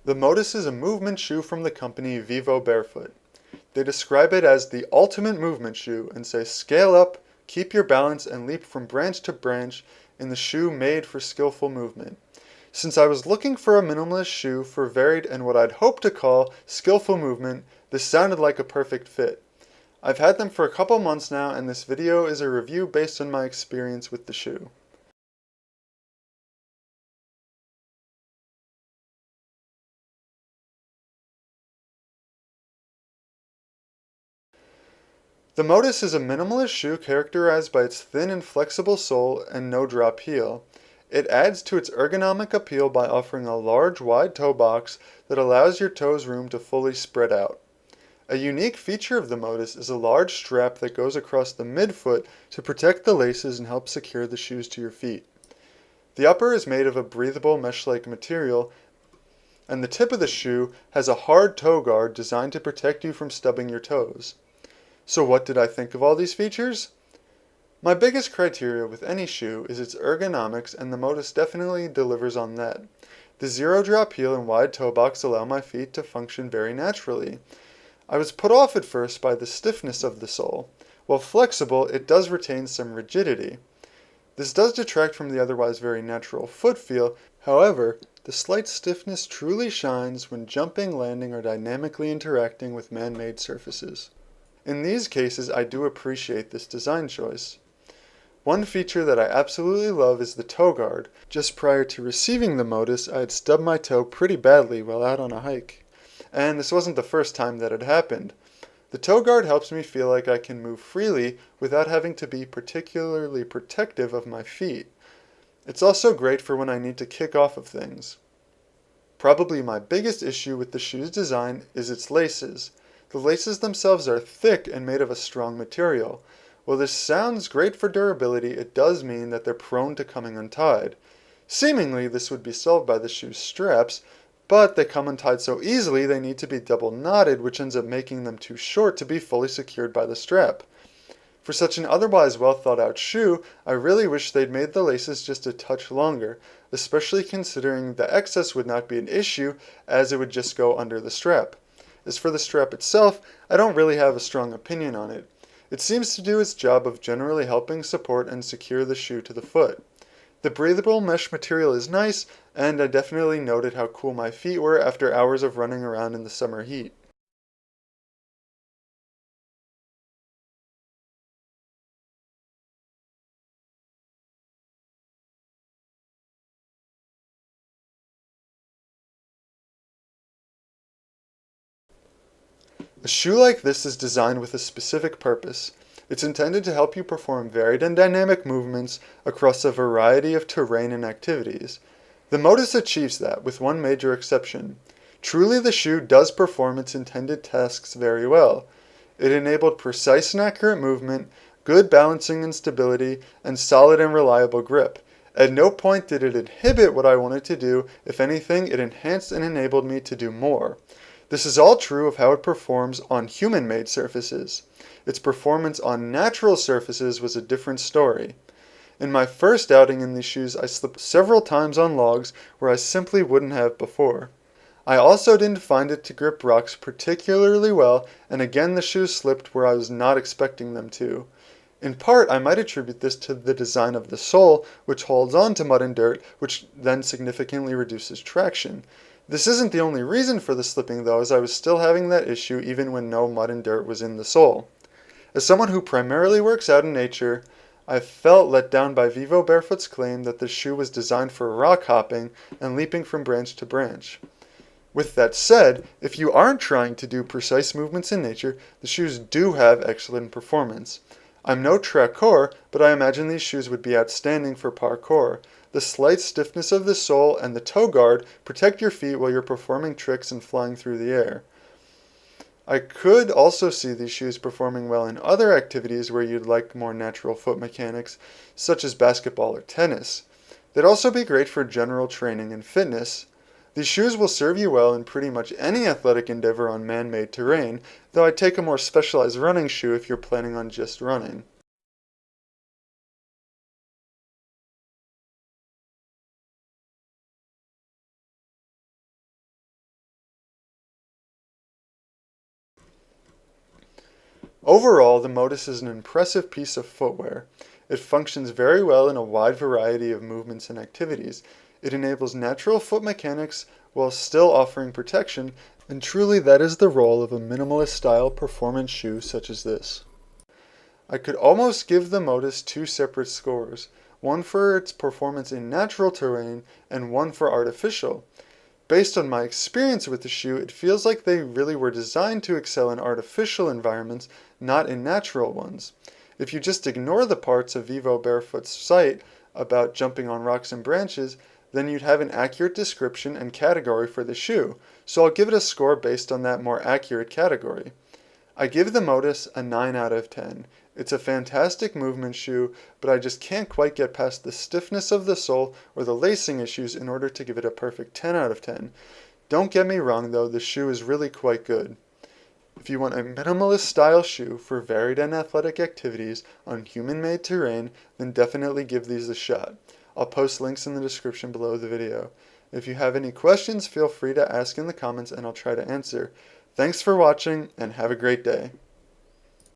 The Motus is a movement shoe from the company Vivobarefoot. They describe it as the ultimate movement shoe and say scale up, keep your balance, and leap from branch to branch in the shoe made for skillful movement. Since I was looking for a minimalist shoe for varied and what I'd hope to call skillful movement, this sounded like a perfect fit. I've had them for a couple months now, and this video is a review based on my experience with the shoe. The Motus is a minimalist shoe characterized by its thin and flexible sole and no-drop heel. It adds to its ergonomic appeal by offering a large, wide toe box that allows your toes room to fully spread out. A unique feature of the Motus is a large strap that goes across the midfoot to protect the laces and help secure the shoes to your feet. The upper is made of a breathable mesh-like material, and the tip of the shoe has a hard toe guard designed to protect you from stubbing your toes. So what did I think of all these features? My biggest criteria with any shoe is its ergonomics, and the Motus definitely delivers on that. The zero drop heel and wide toe box allow my feet to function very naturally. I was put off at first by the stiffness of the sole. While flexible, it does retain some rigidity. This does detract from the otherwise very natural foot feel. However, the slight stiffness truly shines when jumping, landing, or dynamically interacting with man-made surfaces. In these cases, I do appreciate this design choice. One feature that I absolutely love is the toe guard. Just prior to receiving the Motus, I had stubbed my toe pretty badly while out on a hike. And this wasn't the first time that had happened. The toe guard helps me feel like I can move freely without having to be particularly protective of my feet. It's also great for when I need to kick off of things. Probably my biggest issue with the shoe's design is its laces. The laces themselves are thick and made of a strong material. While this sounds great for durability, it does mean that they're prone to coming untied. Seemingly, this would be solved by the shoe's straps, but they come untied so easily they need to be double knotted, which ends up making them too short to be fully secured by the strap. For such an otherwise well thought out shoe, I really wish they'd made the laces just a touch longer, especially considering the excess would not be an issue as it would just go under the strap. As for the strap itself, I don't really have a strong opinion on it. It seems to do its job of generally helping support and secure the shoe to the foot. The breathable mesh material is nice, and I definitely noted how cool my feet were after hours of running around in the summer heat. A shoe like this is designed with a specific purpose. It's intended to help you perform varied and dynamic movements across a variety of terrain and activities. The Motus achieves that, with one major exception. Truly, the shoe does perform its intended tasks very well. It enabled precise and accurate movement, good balancing and stability, and solid and reliable grip. At no point did it inhibit what I wanted to do. If anything, it enhanced and enabled me to do more. This is all true of how it performs on human-made surfaces. Its performance on natural surfaces was a different story. In my first outing in these shoes, I slipped several times on logs where I simply wouldn't have before. I also didn't find it to grip rocks particularly well, and again the shoes slipped where I was not expecting them to. In part, I might attribute this to the design of the sole, which holds on to mud and dirt, which then significantly reduces traction. This isn't the only reason for the slipping though, as I was still having that issue even when no mud and dirt was in the sole. As someone who primarily works out in nature, I felt let down by Vivobarefoot's claim that the shoe was designed for rock hopping and leaping from branch to branch. With that said, if you aren't trying to do precise movements in nature, the shoes do have excellent performance. I'm no trackor, but I imagine these shoes would be outstanding for parkour. The slight stiffness of the sole and the toe guard protect your feet while you're performing tricks and flying through the air. I could also see these shoes performing well in other activities where you'd like more natural foot mechanics, such as basketball or tennis. They'd also be great for general training and fitness. These shoes will serve you well in pretty much any athletic endeavor on man-made terrain, though I'd take a more specialized running shoe if you're planning on just running. Overall, the Motus is an impressive piece of footwear. It functions very well in a wide variety of movements and activities. It enables natural foot mechanics while still offering protection, and truly that is the role of a minimalist style performance shoe such as this. I could almost give the Motus two separate scores, one for its performance in natural terrain and one for artificial. Based on my experience with the shoe, it feels like they really were designed to excel in artificial environments, not in natural ones. If you just ignore the parts of Vivobarefoot's site about jumping on rocks and branches, then you'd have an accurate description and category for the shoe, so I'll give it a score based on that more accurate category. I give the Motus a 9 out of 10. It's a fantastic movement shoe, but I just can't quite get past the stiffness of the sole or the lacing issues in order to give it a perfect 10 out of 10. Don't get me wrong though, the shoe is really quite good. If you want a minimalist style shoe for varied and athletic activities on human-made terrain, then definitely give these a shot. I'll post links in the description below the video. If you have any questions, feel free to ask in the comments and I'll try to answer. Thanks for watching and have a great day.